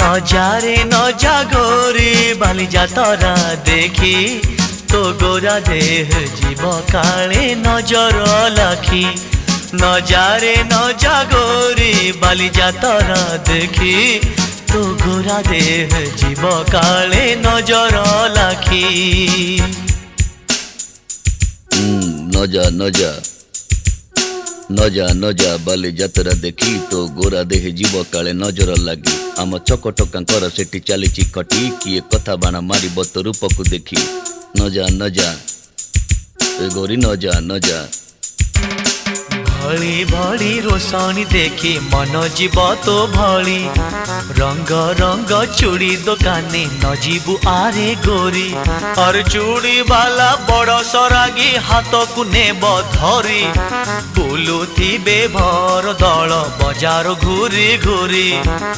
নজারে নজা গোরি বালিজা তরা দেখি তো গোরা দেহ জীব কালে নজর লাখি নজারে নজা গোরি বালিজা তরা দেখি তো গোরা দেহ জীব কালে নজর লাখি নজা নজা নজা নজা বালি যাত্ରା দেখি তো ଗୋରା ଦେହ ଯିବ କାଳେ ନଜର ଲାଗି ଆମ ଚକଟକାଙ୍କର ସେଠି ଚାଲିଛି ଖଟି କିଏ କଥା ବାଣ ମାରିବ ତ ରୂପକୁ ଦେଖି ନଜା ନଜା ଏ ଗୋରି ନଜା ନଜା भली भली रोशनी देखी मन जीव तो भली रंग रंग चूड़ी दुकानी न जीवु आरे गोरी और चूड़ी वाला बड़ सरागी हाथ को नेब धरी बुलुथिबे भर दल बजार घूरी घूरी